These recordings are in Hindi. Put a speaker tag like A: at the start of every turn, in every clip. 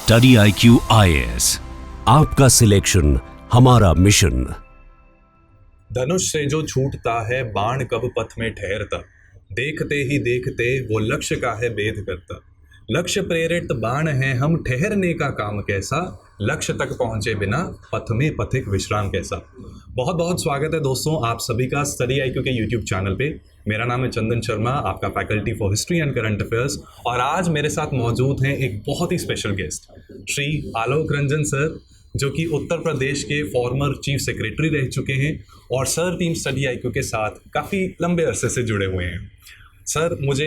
A: स्टडी IQ IAS, आपका सिलेक्शन हमारा मिशन।
B: धनुष से जो छूटता है बाण कब पथ में ठहरता, देखते ही देखते वो लक्ष्य का है भेद करता। लक्ष्य प्रेरित बाण है हम, ठहरने का काम कैसा, लक्ष्य तक पहुंचे बिना पथ में पथिक विश्राम कैसा। बहुत बहुत स्वागत है दोस्तों आप सभी का स्टडी IQ के यूट्यूब चैनल पे। मेरा नाम है चंदन शर्मा, आपका faculty for history and current affairs. और आज मेरे साथ मौजूद हैं एक बहुत ही special guest, Shri Alok Ranjan sir, जो कि उत्तर प्रदेश के फॉर्मर चीफ सेक्रेटरी रह चुके हैं और सर टीम स्टडी IQ के साथ काफ़ी लंबे अरसे से जुड़े हुए हैं। सर, मुझे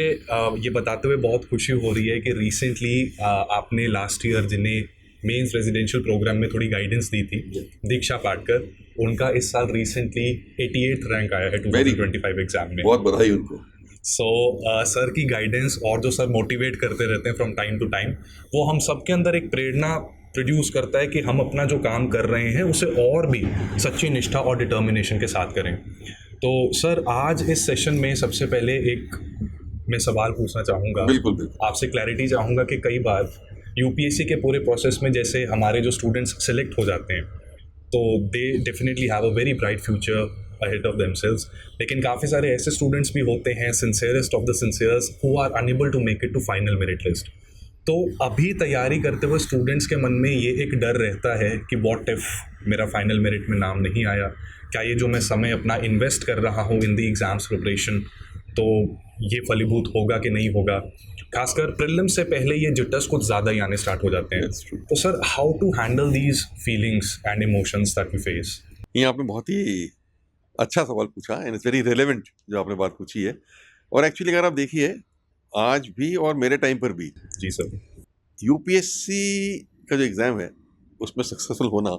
B: ये बताते हुए बहुत खुशी हो रही है कि रिसेंटली आपने लास्ट ईयर जिन्हें मेंस रेजिडेंशियल प्रोग्राम में थोड़ी गाइडेंस दी थी, दीक्षा पाटकर, उनका इस साल रिसेंटली 88th रैंक आया है 2025 एग्जाम में।
C: बहुत बधाई उनको।
B: सर की गाइडेंस और जो सर मोटिवेट करते रहते हैं फ्रॉम टाइम टू टाइम, वो हम सबके अंदर एक प्रेरणा प्रोड्यूस करता है कि हम अपना जो काम कर रहे हैं उसे और भी सच्ची निष्ठा और डिटर्मिनेशन के साथ करें। तो सर, आज इस सेशन में सबसे पहले एक मैं सवाल पूछना चाहूँगा।
C: बिल्कुल
B: आपसे क्लैरिटी चाहूँगा कि कई बार यूपीएससी के पूरे प्रोसेस में जैसे हमारे जो स्टूडेंट्स सेलेक्ट हो जाते हैं तो they definitely have a very bright future ahead of themselves, लेकिन काफ़ी सारे ऐसे स्टूडेंट्स भी होते हैं, sincerest of the sinceres, who are unable to make it to final merit list. तो अभी तैयारी करते हुए स्टूडेंट्स के मन में ये एक डर रहता है कि व्हाट इफ़ मेरा फाइनल मेरिट में नाम नहीं आया, क्या ये जो मैं समय अपना इन्वेस्ट कर रहा हूँ इन दी एग्ज़ाम्स प्रिपरेशन, तो ये फलीभूत होगा कि नहीं होगा। खासकर प्रीलिम्स से पहले ये जिटर्स कुछ ज़्यादा ही आने स्टार्ट हो जाते हैं। तो sir, how to handle these feelings and emotions that we face?
C: ये आपने बहुत ही अच्छा सवाल पूछा एंड इट्स वेरी रिलेवेंट जो आपने बात पूछी है। और एक्चुअली अगर आप देखिए आज भी और मेरे टाइम पर भी,
B: जी सर,
C: यूपीएससी का जो एग्ज़ाम है उसमें सक्सेसफुल होना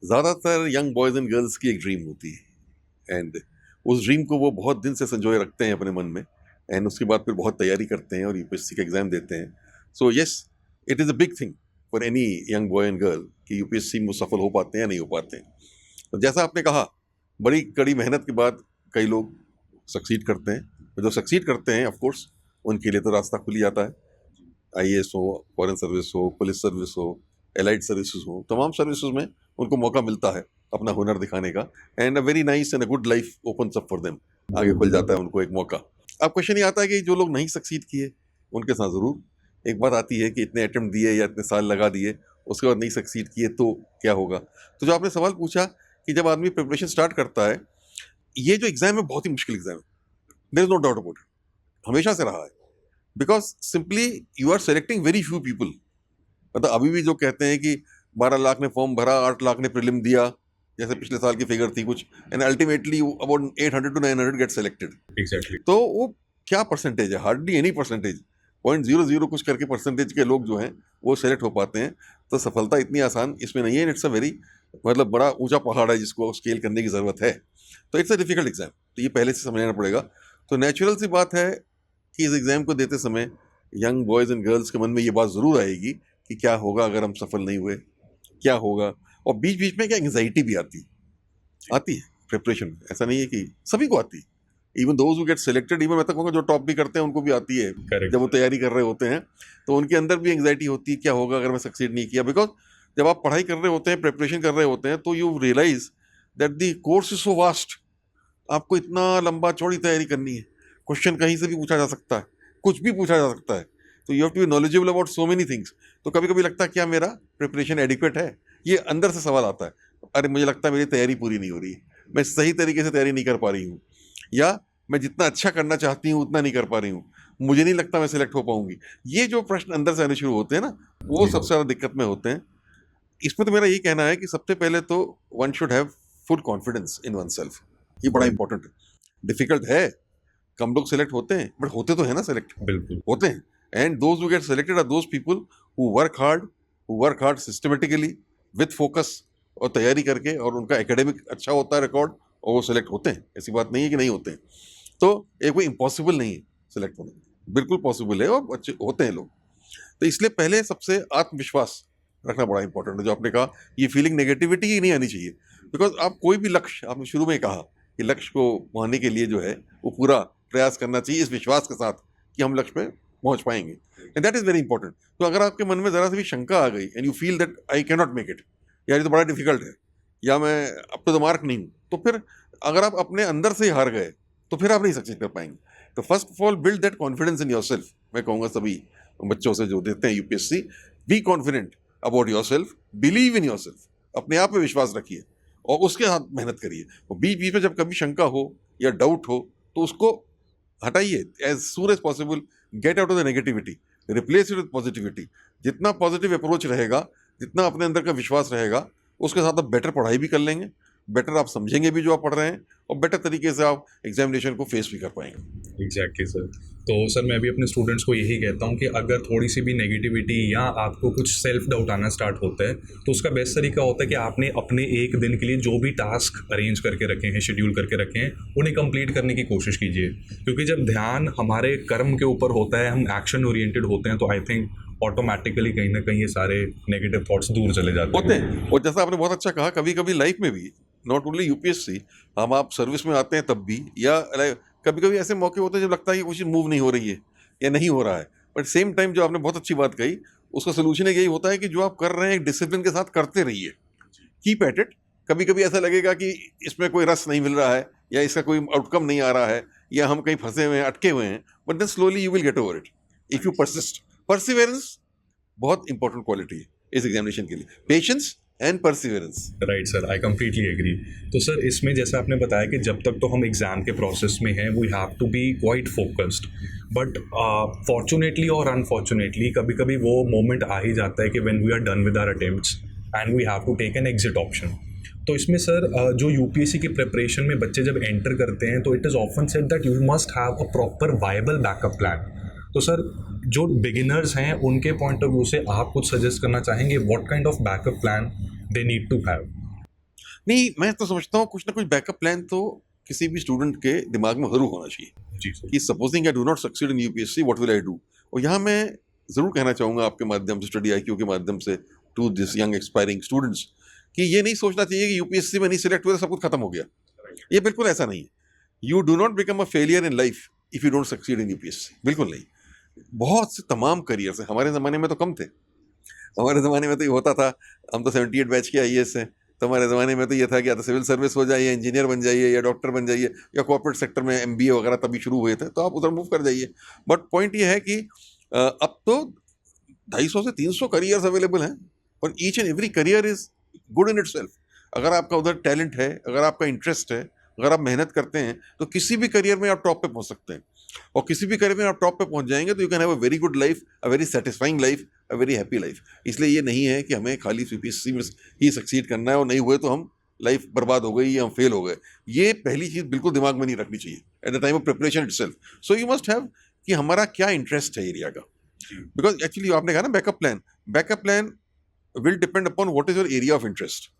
C: ज़्यादातर यंग बॉयज़ एंड गर्ल्स की एक ड्रीम होती है एंड उस ड्रीम को वो बहुत दिन से संजोए रखते हैं अपने मन में एंड उसके बाद फिर बहुत तैयारी करते हैं और यूपीएससी का एग्ज़ाम देते हैं। So yes, it is a big thing for any young boy and girl कि यूपीएससी में सफल हो पाते हैं या नहीं हो पाते हैं। तो जैसा आपने कहा, बड़ी कड़ी मेहनत के बाद कई लोग सक्सीड करते हैं, तो जो सक्सीड करते हैं ऑफ कोर्स उनके लिए तो रास्ता खुल जाता है। IAS हो, फॉरेन सर्विस हो, पुलिस सर्विस हो, एलाइड सर्विसेज हो, तमाम सर्विसेज में उनको मौका मिलता है अपना हुनर दिखाने का and a very nice and a good life opens up for them. आगे खुल जाता है उनको एक मौका। अब क्वेश्चन ये आता है कि जो लोग नहीं सक्सीड किए उनके साथ ज़रूर एक बात आती है कि इतने अटेम्प्ट दिए या इतने साल लगा दिए, उसके बाद नहीं सक्सीड किए तो क्या होगा। तो जो आपने सवाल पूछा कि जब आदमी प्रिपरेशन स्टार्ट करता है, ये जो एग्ज़ाम है बहुत ही मुश्किल एग्ज़ाम है, there is no doubt about it, हमेशा से रहा है। Because simply you are selecting very few people. मतलब अभी भी जो कहते हैं कि 12 लाख ने फॉर्म भरा, 8 लाख ने प्रीलिम दिया, जैसे पिछले साल की फिगर थी कुछ, and ultimately about 800 to 900 get selected.
B: Exactly.
C: तो वो क्या परसेंटेज है? हार्डली एनी परसेंटेज, 0.00 कुछ करके परसेंटेज के लोग जो हैं वो सेलेक्ट हो पाते हैं। तो सफलता इतनी आसान इसमें नहीं है। इट्स अ वेरी मतलब बड़ा ऊंचा पहाड़ है जिसको स्केल करने की ज़रूरत है। तो इट्स अ डिफिकल्ट एग्जाम, तो ये पहले से समझना पड़ेगा। तो नेचुरल सी बात है कि इस एग्ज़ाम को देते समय यंग बॉयज़ एंड गर्ल्स के मन में ये बात ज़रूर आएगी कि क्या होगा अगर हम सफल नहीं हुए, क्या होगा। और बीच बीच में क्या एंग्जाइटी भी आती है प्रिपरेशन में। ऐसा नहीं है कि सभी को आती है, even those who get selected, even मैं तक कहूँगा जो टॉप भी करते हैं उनको भी आती है।
B: Correct.
C: जब वो तैयारी कर रहे होते हैं तो उनके अंदर भी एंग्जाइटी होती है, क्या होगा अगर मैं सक्सीड नहीं किया। बिकॉज जब आप पढ़ाई कर रहे होते हैं, प्रिपरेशन कर रहे होते हैं, तो you realise that the course is so vast. आपको इतना लंबा चौड़ी तैयारी करनी है, क्वेश्चन कहीं से भी पूछा जा सकता है, कुछ भी पूछा जा सकता है, तो you have to be knowledgeable about so many things. तो कभी कभी लगता है क्या मेरा प्रिपरेशन एडिक्वेट है, ये अंदर से सवाल आता है। अरे मुझे लगता है मेरी तैयारी पूरी नहीं हो रही है, मैं सही तरीके से तैयारी नहीं कर पा रही हूँ, या मैं जितना अच्छा करना चाहती हूँ उतना नहीं कर पा रही हूँ, मुझे नहीं लगता मैं सिलेक्ट हो पाऊंगी। ये जो प्रश्न अंदर से आने शुरू होते हैं ना, वो सबसे ज़्यादा दिक्कत में होते हैं। इसमें तो मेरा यही कहना है कि सबसे पहले तो one should have full confidence in one self. ये बड़ा इंपॉर्टेंट है। डिफिकल्ट है, कम लोग सेलेक्ट होते हैं, बट होते तो है ना सेलेक्ट,
B: बिल्कुल
C: होते हैं। And those who get selected are those people who work hard systematically with focus और तैयारी करके, और उनका एकेडमिक अच्छा होता है रिकॉर्ड, और वो सेलेक्ट होते हैं। ऐसी बात नहीं है कि नहीं होते हैं। तो एक कोई इम्पॉसिबल नहीं है सेलेक्ट होना, बिल्कुल पॉसिबल है और अच्छे होते हैं लोग। तो इसलिए पहले सबसे आत्मविश्वास रखना बड़ा इंपॉर्टेंट है। जो आपने कहा, ये फीलिंग नेगेटिविटी ही नहीं आनी चाहिए। बिकॉज आप कोई भी लक्ष्य, आपने शुरू में कहा कि लक्ष्य को पाने के लिए जो है वो पूरा प्रयास करना चाहिए इस विश्वास के साथ कि हम लक्ष्य में पहुंच पाएंगे, and that is very important. तो अगर आपके मन में ज़रा सी भी शंका आ गई and you feel that I can not make it, यार ये तो बड़ा डिफिकल्ट है, या मैं अब तो द मार्क नहीं हूँ, तो फिर अगर आप अपने अंदर से ही हार गए तो फिर आप नहीं सक्सेस कर पाएंगे। तो first of all build that confidence in yourself. मैं कहूँगा सभी बच्चों से जो देते हैं UPSC, be confident about yourself, believe in yourself, अपने आप पे विश्वास रखिए और उसके साथ मेहनत करिए। और बीच बीच में जब कभी शंका हो या डाउट हो तो उसको हटाइए as soon as possible, get out of the negativity, replace it with positivity. जितना पॉजिटिव अप्रोच रहेगा, जितना अपने अंदर का विश्वास रहेगा, उसके साथ आप बेटर पढ़ाई भी कर लेंगे, बेटर आप समझेंगे भी जो आप पढ़ रहे हैं, और बेटर तरीके से आप एग्जामिनेशन को फेस भी कर पाएंगे।
B: Exactly sir. तो सर मैं भी अपने स्टूडेंट्स को यही कहता हूँ कि अगर थोड़ी सी भी नेगेटिविटी या आपको कुछ सेल्फ डाउट आना स्टार्ट होता है तो उसका बेस्ट तरीका होता है कि आपने अपने एक दिन के लिए जो भी टास्क अरेंज करके रखे हैं, शेड्यूल करके रखे हैं, उन्हें कंप्लीट करने की कोशिश कीजिए। क्योंकि जब ध्यान हमारे कर्म के ऊपर होता है, हम एक्शन ओरिएंटेड होते हैं, तो आई थिंक ऑटोमेटिकली कहीं ना कहीं ये सारे नेगेटिव थॉट्स दूर चले जाते
C: होते हैं। और जैसा आपने बहुत अच्छा कहा, कभी कभी लाइफ में भी, नॉट ओनली यूपीएससी, हम आप सर्विस में आते हैं तब भी, या कभी कभी ऐसे मौके होते हैं जब लगता है कि कुछ मूव नहीं हो रही है या नहीं हो रहा है, बट सेम टाइम जो आपने बहुत अच्छी बात कही, उसका सोल्यूशन यही होता है कि जो आप कर रहे हैं एक डिसिप्लिन के साथ करते रहिए, कीप एट इट। कभी कभी ऐसा लगेगा कि इसमें कोई रस नहीं मिल रहा है या इसका कोई आउटकम नहीं आ रहा है या हम कहीं फंसे हुए हैं, अटके हुए हैं, but then slowly you will get over it if you persist. Perseverance बहुत इंपॉर्टेंट क्वालिटी है इस एग्जामिनेशन के लिए, patience and perseverance.
B: Right sir, I completely agree. तो सर इसमें जैसा आपने बताया कि जब तक तो हम एग्ज़ाम के प्रोसेस में हैं we have to be quite focused, but fortunately और अनफॉर्चुनेटली कभी कभी वो मोमेंट आ ही जाता है कि when we are done with our attempts and we have to take an exit option. तो इसमें सर जो यूपीएससी की प्रिपरेशन में बच्चे जब एंटर करते हैं तो it is often said that you must have a proper viable backup plan. तो सर जो बिगिनर्स हैं उनके पॉइंट ऑफ व्यू से आप कुछ सजेस्ट करना चाहेंगे, what kind of backup plan they need to have?
C: नहीं, मैं तो समझता हूँ कुछ ना कुछ बैकअप प्लान तो किसी भी स्टूडेंट के दिमाग में जरूर होना चाहिए।
B: जी सर।
C: कि supposing I do not succeed in UPSC, what will I do. और यहाँ मैं ज़रूर कहना चाहूँगा आपके माध्यम से, स्टडी आईक्यू के माध्यम से, to this young aspiring students, कि ये नहीं सोचना चाहिए कि यूपीएससी में नहीं सिलेक्ट हुआ तो सब कुछ खत्म हो गया। ये बिल्कुल ऐसा नहीं है। You do not become a failure in life if you don't succeed in UPSC, बिल्कुल नहीं। बहुत से तमाम करियर्स हैं, हमारे ज़माने में तो कम थे। हमारे ज़माने में तो ये होता था, हम तो 78 बैच के आईएएस हैं, तो हमारे ज़माने में तो ये था कि या तो सिविल सर्विस हो जाइए, इंजीनियर बन जाइए, या डॉक्टर बन जाइए, या कॉर्पोरेट सेक्टर में एमबीए वगैरह तभी शुरू हुए थे, तो आप उधर मूव कर जाइए। बट पॉइंट ये है कि अब तो 250 से 300 करियर्स अवेलेबल हैं, और each and every career is good in itself. अगर आपका उधर टैलेंट है, अगर आपका इंटरेस्ट है, अगर आप मेहनत करते हैं, तो किसी भी करियर में आप टॉप पे पहुंच सकते हैं। और किसी भी करियर में आप टॉप पे पहुंच जाएंगे तो you can have a very good life, a very satisfying life, a very happy life. इसलिए ये नहीं है कि हमें खाली यूपीएससी में ही सक्सीड करना है और नहीं हुए तो हम लाइफ बर्बाद हो गई या हम फेल हो गए। ये पहली चीज़ बिल्कुल दिमाग में नहीं रखनी चाहिए at the time of preparation itself. So you must have कि हमारा क्या इंटरेस्ट है एरिया का, बिकॉज एक्चुअली आपने कहा ना backup plan will depend upon what is your area of interest.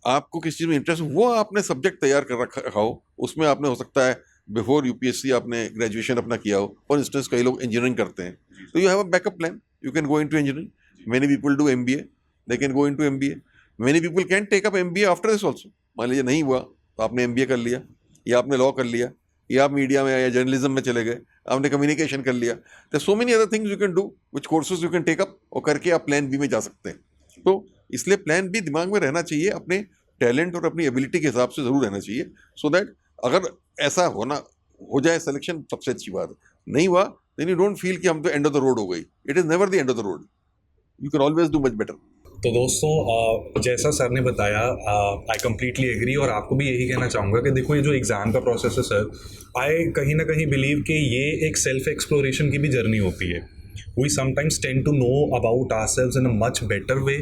C: आपको किस चीज़ में इंटरेस्ट, वो आपने सब्जेक्ट तैयार कर रखा हो, उसमें आपने हो सकता है बिफोर यूपीएससी आपने ग्रेजुएशन अपना किया हो। फॉर इंस्टेंस कई लोग इंजीनियरिंग करते हैं, तो you have a backup plan, you can go into engineering. Many people do MBA, they can go into MBA. Many people can take up MBA after this also. मान लीजिए नहीं हुआ तो आपने एमबीए कर लिया, या आपने लॉ कर लिया, या आप मीडिया में या जर्नलिज्म में चले गए, आपने कम्युनिकेशन कर लिया। तो so many other things you can do, which courses you can take up, और करके आप प्लान बी में जा सकते हैं। तो इसलिए प्लान बी दिमाग में रहना चाहिए, अपने टैलेंट और अपनी एबिलिटी के हिसाब से ज़रूर रहना चाहिए, सो दैट अगर ऐसा हो जाए सिलेक्शन, सबसे अच्छी बात है। नहीं हुआ देन यू डोंट फील कि हम तो एंड ऑफ द रोड हो गई। It is never the end of the road, you can always do much better.
B: तो दोस्तों जैसा सर ने बताया, आई कम्प्लीटली एग्री, और आपको भी यही कहना चाहूँगा कि देखो ये जो एग्ज़ाम का प्रोसेस है सर, आई कहीं ना कहीं बिलीव कि ये एक सेल्फ एक्सप्लोरेशन की भी जर्नी होती है। We sometimes tend to know about ourselves in a much better way,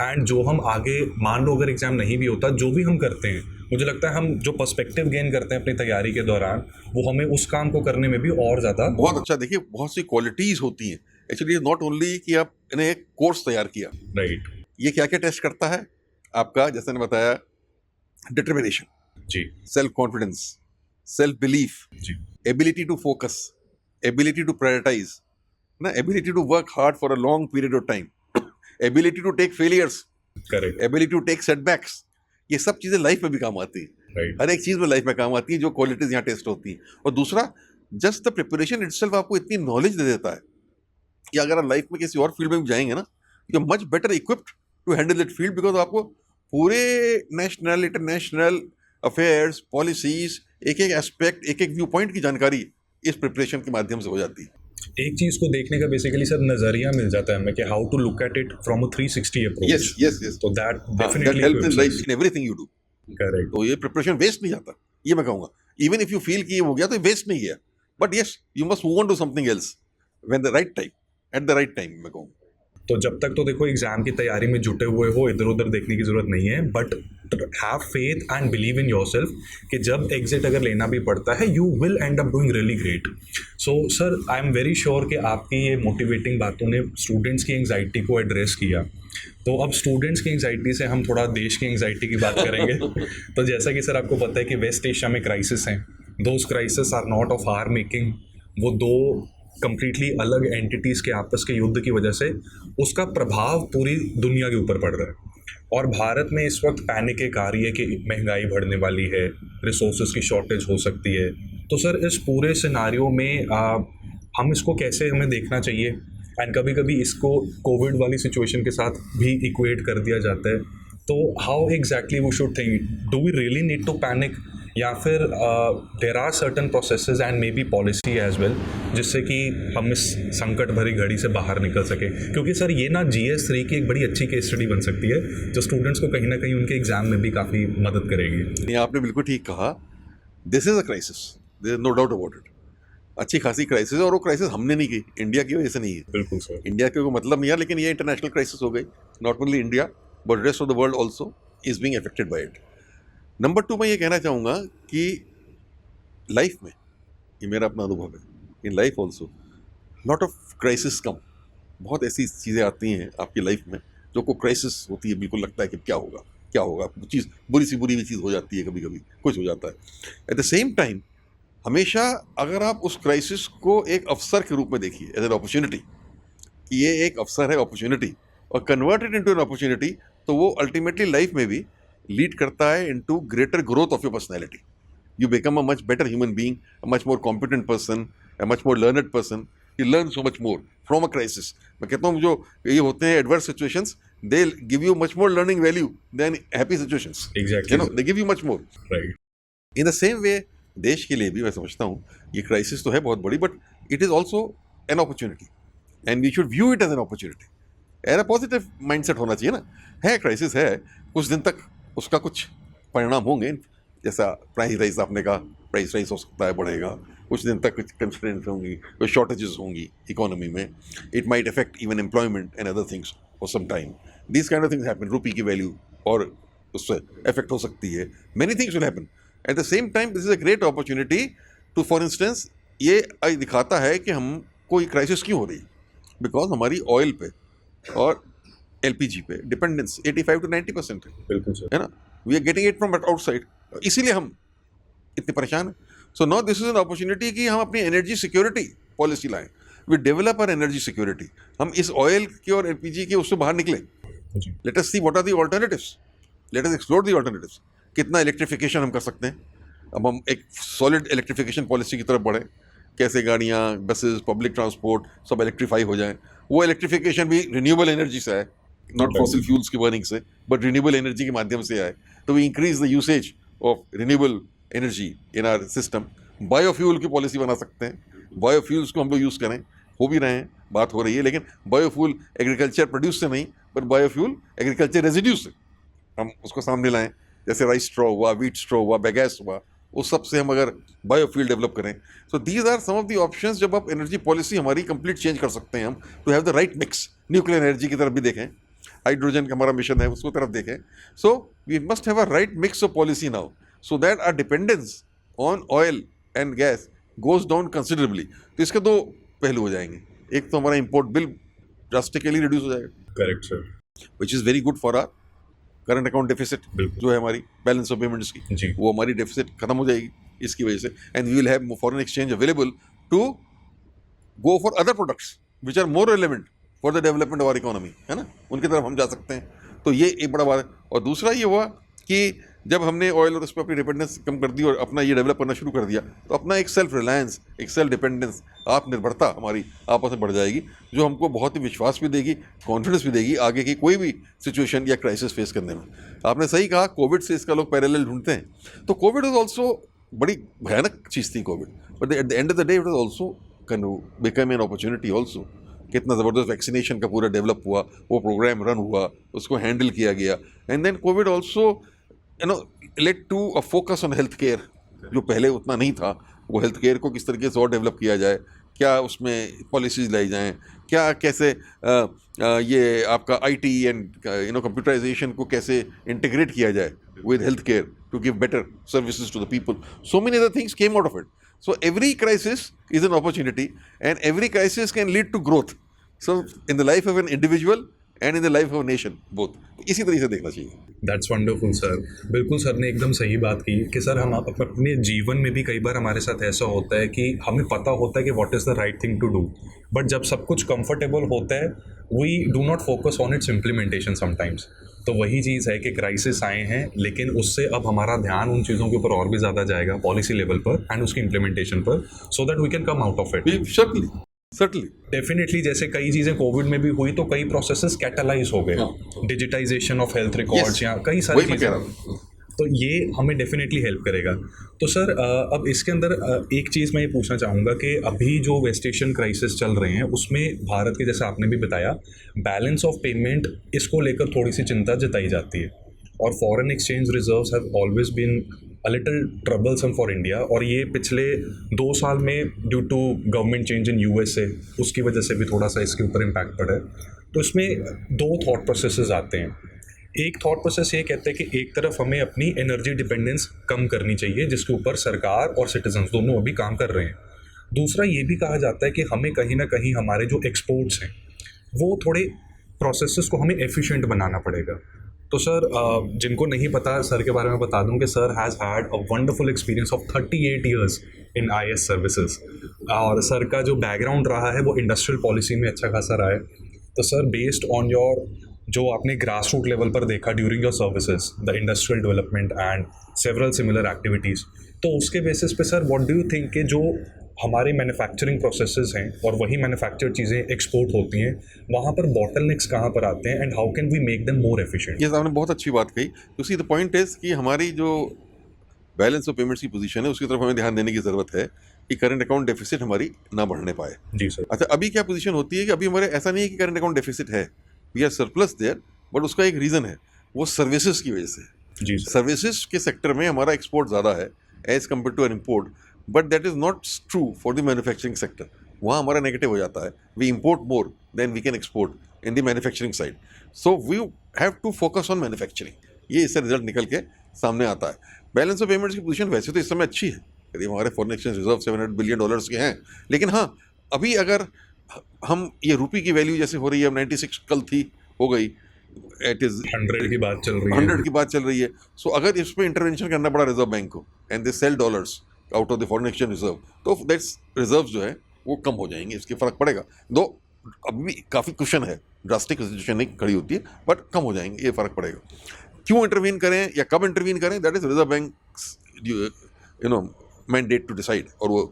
B: and जो हम आगे, मान लो अगर एग्ज़ाम नहीं भी होता, जो भी हम करते हैं, मुझे लगता है हम जो पर्सपेक्टिव गेन करते हैं अपनी तैयारी के दौरान, वो हमें उस काम को करने में भी और ज़्यादा
C: बहुत अच्छा। देखिए बहुत सी क्वालिटीज़ होती हैं एक्चुअली, नॉट ओनली कि आपने एक कोर्स तैयार किया।
B: राइट।
C: ये क्या क्या टेस्ट करता है आपका, जैसे मैंने बताया, डिटर्मिनेशन
B: जी,
C: सेल्फ कॉन्फिडेंस, सेल्फ बिलीफ,
B: जी,
C: ability to focus, ability to prioritise ना, ability to work hard for a long period of time, ability to take failures,
B: correct,
C: ability to take setbacks. ये सब चीज़ें लाइफ में भी काम आती हैं।
B: राइट,
C: हर एक चीज़ में लाइफ में काम आती है, जो क्वालिटीज़ यहाँ टेस्ट होती हैं। और दूसरा, जस्ट द प्रिपरेशन इटसेल्फ आपको इतनी नॉलेज दे देता है या अगर आप लाइफ में किसी और फील्ड में भी जाएंगे ना, you are much better equipped to handle that field, because आपको पूरे नेशनल इंटरनेशनल अफेयर्स, पॉलिसीज, एक एक एस्पेक्ट, एक एक व्यू पॉइंट की जानकारी इस प्रिपरेशन के माध्यम से हो जाती है।
B: एक चीज को देखने का बेसिकली सर नजरिया मिल जाता है हमें कि how to look at it from a 360 approach.
C: Yes yes yes,
B: तो that
C: that
B: definitely
C: helps in life in everything you do.
B: Correct.
C: तो ये प्रिपरेशन वेस्ट नहीं जाता, ये मैं कहूँगा। इवन इफ यू फील कि ये हो गया तो वेस्ट नहीं गया, but yes you must move on to something else when the right time, at the right time, मैं कहूँ।
B: तो जब तक तो देखो एग्जाम की तैयारी में जुटे हुए हो, इधर उधर देखने की जरूरत नहीं है, but have faith and believe in yourself कि जब एग्जिट अगर लेना भी पड़ता है you will and up doing really great. So sir I am very sure कि आपकी ये मोटिवेटिंग बातों ने स्टूडेंट्स की एंग्जाइटी को एड्रेस किया। तो अब स्टूडेंट्स की एंग्जाइटी से हम थोड़ा देश की एंग्जाइटी की बात करेंगे। तो जैसा कि सर आपको पता है कि वेस्ट एशिया में क्राइसिस हैं, those crisis are not of our making. वो दो कंप्लीटली अलग एंटिटीज़ के आपस के युद्ध की वजह से उसका प्रभाव पूरी दुनिया के ऊपर पड़ रहा है। और भारत में इस वक्त पैनिक एक आ रही है कि महंगाई बढ़ने वाली है, रिसोर्सेज की शॉर्टेज हो सकती है। तो सर इस पूरे सिनारियो में हम इसको कैसे हमें देखना चाहिए? एंड कभी कभी इसको कोविड वाली सिचुएशन के साथ भी इक्वेट कर दिया जाता है। तो how exactly we should think, do we really need to panic, या फिर there are certain processes and maybe policy as well जिससे कि हम इस संकट भरी घड़ी से बाहर निकल सके? क्योंकि सर ये ना GS3 की एक बड़ी अच्छी केस स्टडी बन सकती है जो स्टूडेंट्स को कहीं ना कहीं उनके एग्जाम में भी काफ़ी मदद करेगी।
C: नहीं, आपने बिल्कुल ठीक कहा, this is a crisis, there is no doubt about it. अच्छी खासी क्राइसिस है, और वो क्राइसिस हमने नहीं की, इंडिया की वजह से नहीं है।
B: बिल्कुल सर।
C: इंडिया के कोई मतलब नहीं है, लेकिन ये इंटरनेशनल क्राइसिस हो गई। Not only India but rest of the world also is being affected by it. Number 2, मैं ये कहना चाहूँगा कि लाइफ में, ये मेरा अपना अनुभव है, in life also lot of crisis come. बहुत ऐसी चीज़ें आती हैं आपकी लाइफ में जो को क्राइसिस होती है, बिल्कुल लगता है कि क्या होगा क्या होगा, चीज़ बुरी सी बुरी भी चीज़ हो जाती है, कभी कभी कुछ हो जाता है। एट द सेम टाइम हमेशा अगर आप उस क्राइसिस को एक अवसर के रूप में देखिए, एज एन अपॉर्चुनिटी, कि ये एक अवसर है, अपॉर्चुनिटी, और convert it into an opportunity, तो वो अल्टीमेटली लाइफ में भी लीड करता है into greater growth of your personality. You become a much better human being, a much more competent person, a much more learned person. You learn so much more from a crisis. मैं कहता हूँ जो ये होते हैं adverse situations, they give you much more learning value than happy situations.
B: Exactly.
C: You know, they give you much more.
B: Right.
C: In the same way, देश के लिए भी मैं समझता हूँ ये क्राइसिस तो है बहुत बड़ी, but it is also an opportunity, and we should view it as an opportunity. And a positive mindset होना चाहिए ना। है क्राइसिस है, कुछ दिन तक उसका कुछ परिणाम होंगे, जैसा प्राइस राइज आपने कहा, प्राइस राइज हो सकता है, बढ़ेगा, कुछ दिन तक कुछ कंस्ट्रेंट्स होंगी, कुछ शॉर्टेजेस होंगी इकोनॉमी में, it might affect even employment and other things for some time, this kind of things happen, rupee की वैल्यू और उससे अफेक्ट हो सकती है, many things will happen. At the same time this is a great opportunity to, for instance, ये दिखाता है कि हमको ये क्राइसिस क्यों हो रही है, बिकॉज हमारी ऑयल पे और LPG पे डिपेंडेंस 85 to 90% है।
B: बिल्कुल सर।
C: है ना, we are getting it from outside, इसीलिए हम इतने परेशान हैं। So now this is an opportunity कि हम अपनी एनर्जी सिक्योरिटी पॉलिसी लाएं, we develop our energy security, हम इस ऑयल के और LPG के उससे बाहर निकलें। Let us see what are the alternatives, let us explore the alternatives. कितना इलेक्ट्रिफिकेशन हम कर सकते हैं, अब हम एक सॉलिड इलेक्ट्रिफिकेशन पॉलिसी की तरफ बढ़ें, कैसे गाड़ियाँ, बसेस, पब्लिक ट्रांसपोर्ट सब इलेक्ट्रीफाई हो जाएं। वो इलेक्ट्रिफिकेशन भी रिन्यूएबल एनर्जी से आए, नॉट फॉसिल फ्यूल्स की बर्निंग से, बट रिन्यूएबल एनर्जी के माध्यम से आए, तो we increase the usage of renewable energy in our system. Biofuel की पॉलिसी बना सकते हैं, बायोफ्यूल्स को हम लोग यूज़ करें, हो भी रहे हैं, बात हो रही है, लेकिन बायोफ्यूल एग्रीकल्चर प्रोड्यूस से नहीं, पर बायोफ्यूल एग्रीकल्चर रेजिड्यूज से हम उसको सामने लाएं, जैसे राइस स्ट्रॉ हुआ, व्हीट स्ट्रॉ हुआ, बैगैस हुआ, उस सब से हम अगर बायोफ्यूल डेवलप करें। So these are some of the options जब आप एनर्जी पॉलिसी हमारी कंप्लीट चेंज कर सकते हैं हम, to have the right mix. Nuclear energy की तरफ भी देखें, हाइड्रोजन का हमारा मिशन है, उसको तरफ देखें। So we must have a right mix of policy now, so that our dependence on oil and gas goes down considerably. तो इसके दो पहलू हो जाएंगे, एक तो हमारा इंपोर्ट बिल ड्रास्टिकली रिड्यूस हो जाएगा,
B: correct sir,
C: which is very good for our current account deficit, जो है हमारी बैलेंस ऑफ पेमेंट्स की,
B: जी।
C: वो हमारी डेफिसिट खत्म हो जाएगी इसकी वजह से, and we will have foreign exchange available to go for other products which are more relevant for the development of our economy, है ना, उनकी तरफ हम जा सकते हैं। तो ये एक बड़ा बात है। और दूसरा ये हुआ कि जब हमने ऑयल और उस पर अपनी डिपेंडेंस कम कर दी और अपना ये डेवलप करना शुरू कर दिया, तो अपना एक सेल्फ रिलायंस, एक सेल्फ डिपेंडेंस आत्मनिर्भरता हमारी आपस में बढ़ जाएगी, जो हमको बहुत ही विश्वास भी देगी, कॉन्फिडेंस भी देगी आगे की कोई भी सिचुएशन या क्राइसिस फेस करने में। आपने सही कहा, कोविड से इसका लोग पैरेलल ढूंढते हैं, तो कोविड इज ऑल्सो बड़ी भयानक चीज़ थी Covid, but at the end of the day it was also can become an opportunity also. कितना ज़बरदस्त वैक्सीनेशन का पूरा डेवलप हुआ, वो प्रोग्राम रन हुआ, उसको हैंडल किया गया, and then COVID also led to a focus on health care, जो पहले उतना नहीं था। वो हेल्थ केयर को किस तरीके से और डेवलप किया जाए, क्या उसमें पॉलिसीज़ लाई जाएँ, क्या कैसे ये आपका IT एंड कंप्यूटराइजेशन को कैसे इंटीग्रेट किया जाए with healthcare to give better services to the people. So many other things came out of it. So every crisis is an opportunity, and every crisis can lead to growth. So in the life of an individual and in the life of a nation, both. इसी तरीके से देखना चाहिए।
B: That's wonderful sir. बिल्कुल सर ने एकदम सही बात की कि सर हम अपने जीवन में भी कई बार हमारे साथ ऐसा होता है कि हमें पता होता है कि what is the right thing to do, but जब सब कुछ कंफर्टेबल होता है we do not focus on its implementation sometimes. तो वही चीज़ है कि क्राइसिस आए हैं, लेकिन उससे अब हमारा ध्यान उन चीज़ों के ऊपर और भी ज़्यादा जाएगा पॉलिसी लेवल पर एंड उसकी इम्प्लीमेंटेशन पर, so that we can come out of it.
C: Certainly
B: definitely जैसे कई चीज़ें कोविड में भी हुई तो कई प्रोसेसेस कैटलाइज हो गए, डिजिटाइजेशन ऑफ हेल्थ रिकॉर्ड्स या कई सारी चीज़ें, तो ये हमें डेफिनेटली हेल्प करेगा। तो सर अब इसके अंदर एक चीज़ मैं ये पूछना चाहूँगा कि अभी जो वेस्ट एशियन क्राइसिस चल रहे हैं उसमें भारत के, जैसे आपने भी बताया, बैलेंस ऑफ पेमेंट इसको लेकर थोड़ी सी चिंता जताई जाती है, और foreign exchange reserves have always been a little troublesome for India, और ये पिछले 2 साल में due to government change in USA उसकी वजह से भी थोड़ा सा इसके ऊपर इम्पैक्ट पड़ा है। तो इसमें 2 थॉट प्रोसेसेस आते हैं। एक थॉट प्रोसेस ये कहते हैं कि एक तरफ हमें अपनी एनर्जी डिपेंडेंस कम करनी चाहिए, जिसके ऊपर सरकार और सिटीजन्स दोनों अभी काम कर रहे हैं। दूसरा ये भी कहा जाता है कि हमें कहीं ना कहीं हमारे जो एक्सपोर्ट्स हैं वो थोड़े प्रोसेसेस को हमें एफिशिएंट बनाना पड़ेगा। तो सर जिनको नहीं पता, सर के बारे में बता दूं कि sir has had a wonderful experience of 38 years in IS services, और सर का जो बैकग्राउंड रहा है वो इंडस्ट्रियल पॉलिसी में अच्छा खासा रहा है। तो सर बेस्ड ऑन योर जो आपने ग्रास रूट लेवल पर देखा during your services, the industrial development and several similar activities, तो उसके बेसिस पे sir what do you think कि जो हमारे मैन्युफैक्चरिंग प्रोसेसेस हैं और वही मैन्युफैक्चर्ड चीज़ें एक्सपोर्ट होती हैं, वहाँ पर बॉटलनेक्स कहाँ पर आते हैं and how can we make them more efficient?
C: ये आपने बहुत अच्छी बात कही। तो सी द पॉइंट इज कि हमारी जो बैलेंस ऑफ पेमेंट्स की पोजीशन है उसकी तरफ हमें ध्यान देने की ज़रूरत है कि करंट अकाउंट डेफिसिट हमारी ना बढ़ने पाए।
B: जी सर।
C: अच्छा, अभी क्या पोजीशन होती है कि अभी हमारे ऐसा नहीं है कि करंट अकाउंट डेफिसिट है, we are surplus there, but उसका एक रीज़न है, वो सर्विसेज की वजह से।
B: जी सर।
C: सर्विसेज के सेक्टर में हमारा एक्सपोर्ट ज़्यादा है as compare to an import, but that is not true for the manufacturing sector. वहाँ हमारा नेगेटिव हो जाता है, we import more than we can export in the manufacturing side, so we have to focus on manufacturing. ये इससे रिजल्ट निकल के सामने आता है। बैलेंस ऑफ पेमेंट्स की पोजीशन वैसे तो इस समय अच्छी है, यदि हमारे फॉरेन एक्सचेंज रिजर्व $700 बिलियन के हैं, लेकिन हाँ अभी अगर हम ये रुपये की वैल्यू जैसे हो रही है, 96 कल थी, हो गई, इट इज़
B: 100 की बात चल रही है,
C: 100 की बात चल रही है। सो अगर इस पर इंटरवेंशन करना पड़ा रिजर्व बैंक को and they sell dollars out of the foreign exchange reserve, तो दैट्स रिजर्व जो है वो कम हो जाएंगे, इसके फ़र्क पड़ेगा। दो अभी भी काफ़ी क्वेश्चन है, ड्रास्टिक सिचुएशन नहीं खड़ी होती है, बट कम हो जाएंगे, ये फ़र्क पड़ेगा। क्यों इंटरवीन करें या कब इंटरवीन करें, that is Reserve Bank mandate to decide, और वो